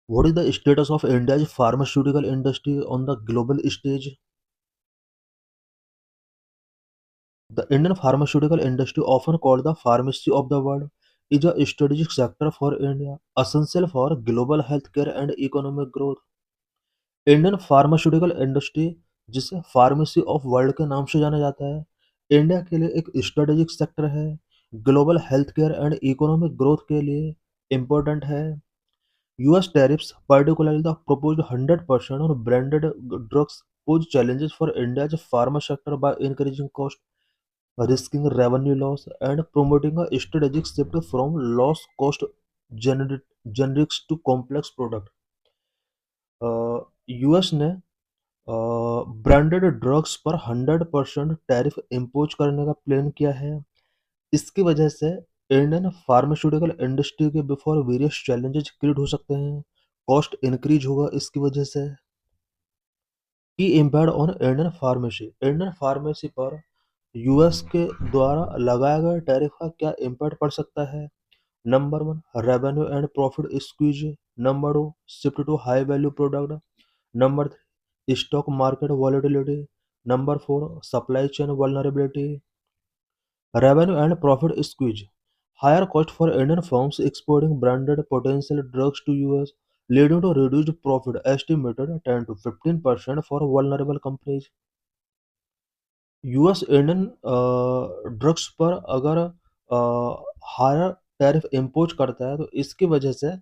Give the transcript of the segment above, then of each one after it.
What is the status of India's pharmaceutical industry on the global stage? The Indian pharmaceutical industry, often called the pharmacy of the world, is a strategic sector for India, essential for global healthcare and economic growth. Indian pharmaceutical industry, जिसे pharmacy of world के नाम से जाना जाता है, India के लिए एक स्ट्रेटेजिक सेक्टर है, global health care and economic growth के लिए इम्पोर्टेंट है। US tariffs, particularly the proposed 100% on branded drugs, pose challenges for India's pharma sector by increasing cost, risking revenue loss, and promoting a strategic shift from low-cost generics to complex products. US ने branded drugs पर 100% tariff impose करने का plan किया है। इसकी वजह से Indian pharmaceutical industry के बिफोर वेरियस चैलेंजेस क्रिएट हो सकते हैं। कॉस्ट इंक्रीज होगा इसकी वजह से। की इम्पैक्ट ऑन इंडियन फार्मेसी पर यूएस के द्वारा लगाए गए टैरिफ का क्या इम्पैक्ट पड़ सकता है? Number one, revenue and profit squeeze. Number two, shift to high value product. Number three, stock market volatility. Number four, supply chain vulnerability. Revenue and profit squeeze. Higher cost for Indian firms exporting branded potential drugs to US, leading to reduced profit estimated 10 to 15% for vulnerable companies. US Indian drugs पर अगर higher tariff impose करता है तो इसकी वजह से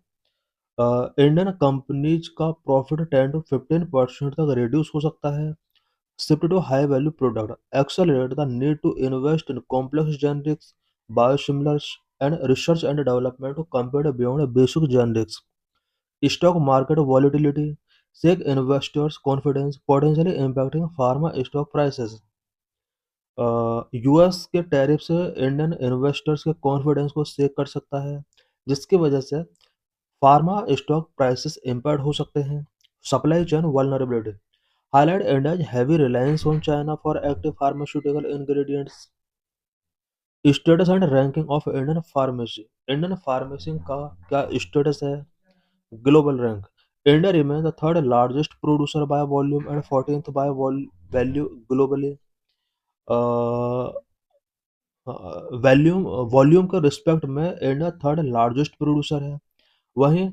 Indian companies का profit 10 to 15% तक रिड्यूस हो सकता है। Shift to high value product, accelerate the need to invest in complex generics, biosimilars and research and development to compete beyond basic generics. Stock market volatility, shake investors confidence, potentially impacting pharma stock prices. US के tariff से Indian investors के confidence को shake कर सकता है, जिसकी वजह से फार्मा स्टॉक प्राइसेस इम्पैक्ट हो सकते हैं। Supply chain vulnerability, highlight India's heavy reliance on China for active pharmaceutical ingredients. Status and ranking of Indian pharmacy का क्या स्टेटस है? Global rank, India remain the third largest producer by volume and 14th by value globally. Volume volume के respect में India third largest producer है, वहीं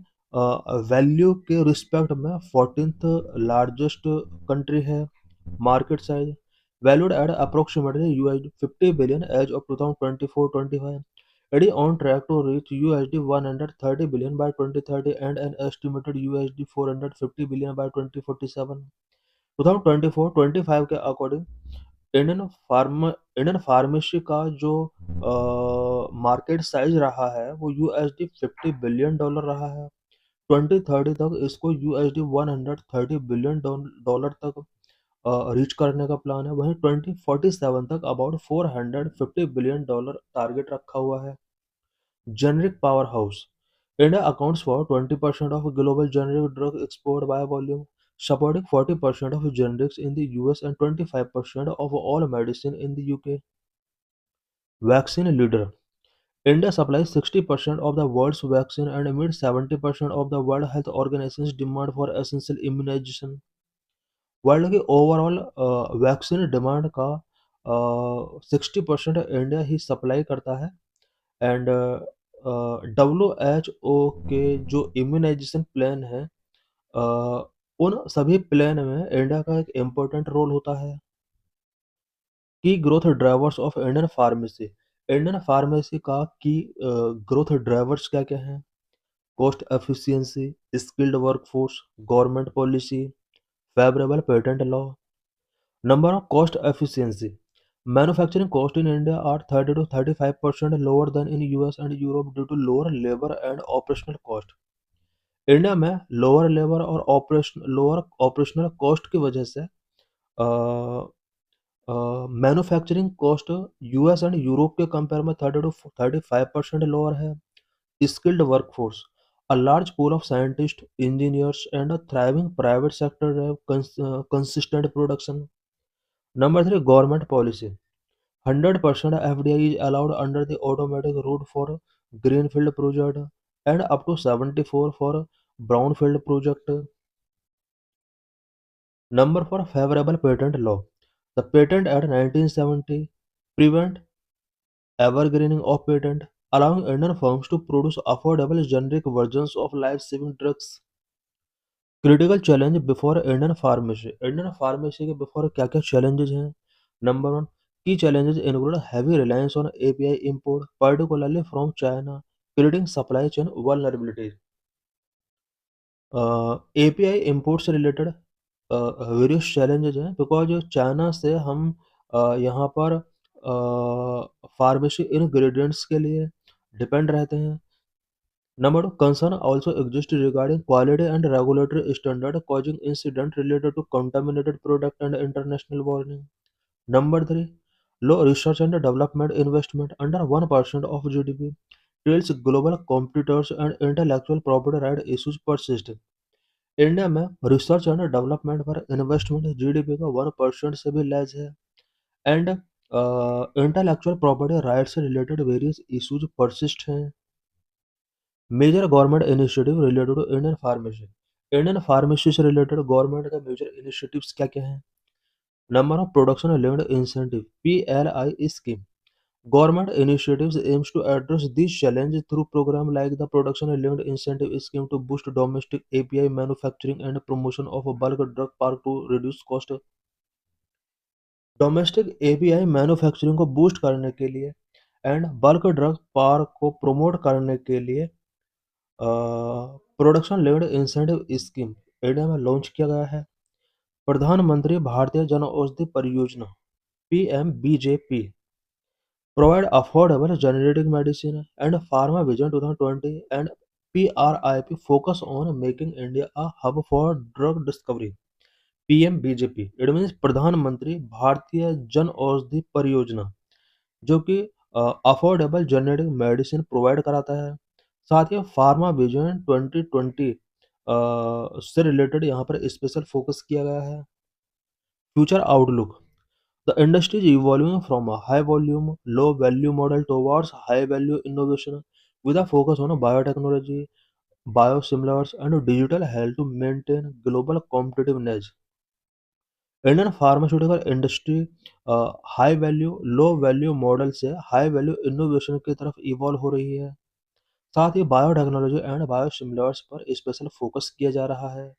value के respect में 14th largest country है। Market size valued at approximately USD 50 billion as of 2024-25, it is on track to reach USD 130 billion by 2030 and an estimated USD 450 billion by 2047। 2024-25 के according Indian pharmacy का जो market size रहा है वो USD 50 billion dollar रहा है। 2030 तक इसको यूएसडी 130 बिलियन डॉलर तक रीच करने का प्लान है। वहीं 2047 तक अबाउट 450 बिलियन डॉलर टारगेट रखा हुआ है। Generic power house, India accounts for 20% of global generic drug export by volume, supporting 40% of generics in the US and 25% of all medicine in the UK। Vaccine leader, India supplies 60% of the world's vaccine and meets 70% of the World Health Organization's demand for essential immunization। World की overall vaccine demand का 60% India ही supply करता है। And WHO के जो immunisation plan है, उन सभी plan में इंडिया का एक इम्पोर्टेंट रोल होता है। Key growth drivers of Indian pharmacy का की ग्रोथ ड्राइवर्स क्या क्या हैं? Cost efficiency, skilled workforce, government policy, favourable patent law. Number of cost efficiency, manufacturing cost in India are 30 to 35% lower than in US and Europe due to lower labour and operational cost. India में lower operational cost की वजह से manufacturing cost US and Europe के compare में 30 to 35% lower है। Skilled workforce, a large pool of scientists, engineers, and a thriving private sector have consistent production। Number three, government policy. 100% FDI is allowed under the automatic route for greenfield project and up to 74 for brownfield project. Number for favorable patent law. The Patent Act 1970 prevent evergreening of patent, allowing Indian firms to produce affordable generic versions of life-saving drugs. Critical challenge before Indian pharmacy. Indian pharmacy के before क्या-क्या challenges हैं? Number one, key challenges include heavy reliance on API import, particularly from China, creating supply chain vulnerabilities. API import से related various challenges हैं because China से हम यहाँ पर pharmacy ingredients के लिए डिपेंड रहते हैं। Number two, concern also exist regarding quality and regulatory standard causing incident related to contaminated product and international warning. Number three, low research and development investment under 1% of GDP trails global competitors and intellectual property right issues persist. India में research and development पर investment GDP का 1% से भी less है and intellectual property rights से related various issues persist हैं। Major government initiative related to Indian pharmacy. Indian pharmacy से related government का मेजर इनिशिएटिव्स क्या क्या हैं? Number of production linked incentive PLI scheme. Government initiatives aims to address these challenges through programs like the Production-Linked Incentive Scheme to boost domestic API manufacturing and promotion of a bulk drug park to reduce cost. Domestic API manufacturing को boost करने के लिए and bulk drug park को promote करने के लिए production linked incentive scheme India में launch किया गया है। प्रधानमंत्री भारतीय जन औषधि परियोजना PMBJP provide affordable generic medicine and Pharma Vision 2020 and PRIP focus on making India a hub for drug discovery. PMBJP it means प्रधानमंत्री भारतीय जन औषधि परियोजना जो कि अफोर्डेबल जेनेरिक मेडिसिन प्रोवाइड कराता है। साथ ही फार्मा विजन 2020 से रिलेटेड यहाँ पर स्पेशल फोकस किया गया है। Future outlook. The industry is evolving from a high volume, low value model towards high value innovation with a focus on biotechnology, biosimilars, and digital health to maintain global competitiveness. Indian pharmaceutical industry high value low value model से high value innovation की तरफ evolve हो रही है। साथ ही biotechnology and biosimilars पर special focus किया जा रहा है।